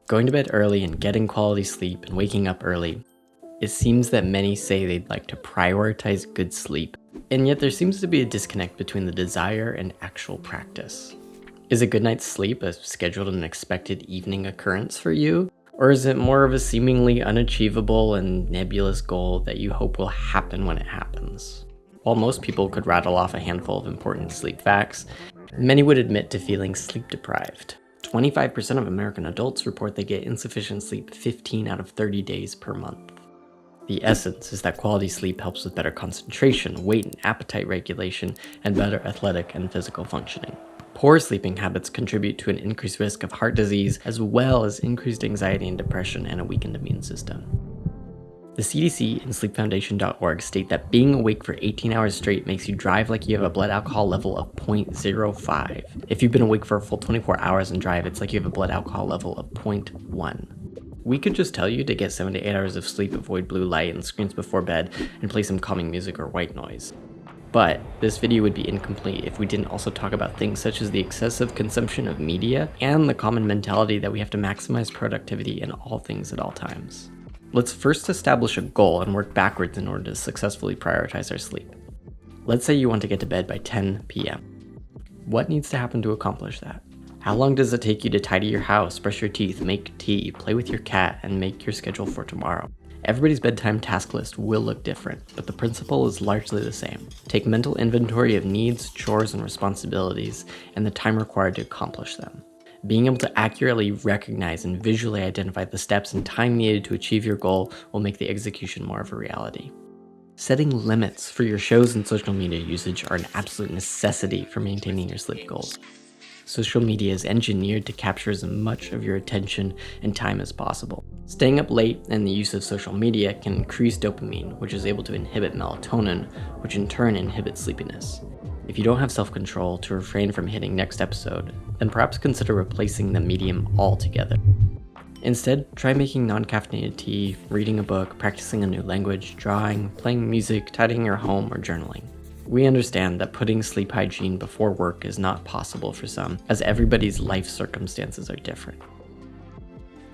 Going to bed early and getting quality sleep and waking up early, it seems that many say they'd like to prioritize good sleep, and yet there seems to be a disconnect between the desire and actual practice. Is a good night's sleep a scheduled and expected evening occurrence for you? Or is it more of a seemingly unachievable and nebulous goal that you hope will happen when it happens? While most people could rattle off a handful of important sleep facts, many would admit to feeling sleep deprived. 25% of American adults report they get insufficient sleep 15 out of 30 days per month. The essence is that quality sleep helps with better concentration, weight and appetite regulation, and better athletic and physical functioning. Poor sleeping habits contribute to an increased risk of heart disease, as well as increased anxiety and depression and a weakened immune system. The CDC and sleepfoundation.org state that being awake for 18 hours straight makes you drive like you have a blood alcohol level of 0.05. If you've been awake for a full 24 hours and drive, it's like you have a blood alcohol level of 0.1. We could just tell you to get 7 to 8 hours of sleep, avoid blue light and screens before bed, and play some calming music or white noise. But this video would be incomplete if we didn't also talk about things such as the excessive consumption of media and the common mentality that we have to maximize productivity in all things at all times. Let's first establish a goal and work backwards in order to successfully prioritize our sleep. Let's say you want to get to bed by 10 p.m. What needs to happen to accomplish that? How long does it take you to tidy your house, brush your teeth, make tea, play with your cat, and make your schedule for tomorrow? Everybody's bedtime task list will look different, but the principle is largely the same. Take mental inventory of needs, chores, and responsibilities, and the time required to accomplish them. Being able to accurately recognize and visually identify the steps and time needed to achieve your goal will make the execution more of a reality. Setting limits for your shows and social media usage are an absolute necessity for maintaining your sleep goals. Social media is engineered to capture as much of your attention and time as possible. Staying up late and the use of social media can increase dopamine, which is able to inhibit melatonin, which in turn inhibits sleepiness. If you don't have self-control to refrain from hitting next episode, then perhaps consider replacing the medium altogether. Instead, try making non-caffeinated tea, reading a book, practicing a new language, drawing, playing music, tidying your home, or journaling. We understand that putting sleep hygiene before work is not possible for some, as everybody's life circumstances are different.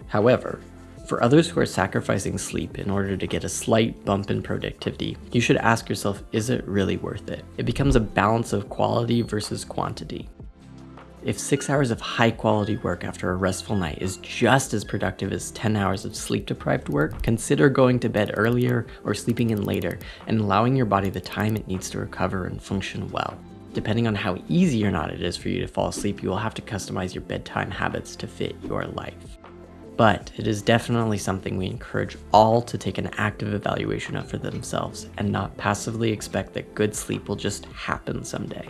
However, for others who are sacrificing sleep in order to get a slight bump in productivity, you should ask yourself, is it really worth it? It becomes a balance of quality versus quantity. If 6 hours of high quality work after a restful night is just as productive as 10 hours of sleep deprived work, consider going to bed earlier or sleeping in later and allowing your body the time it needs to recover and function well. Depending on how easy or not it is for you to fall asleep, you will have to customize your bedtime habits to fit your life. But it is definitely something we encourage all to take an active evaluation of for themselves and not passively expect that good sleep will just happen someday.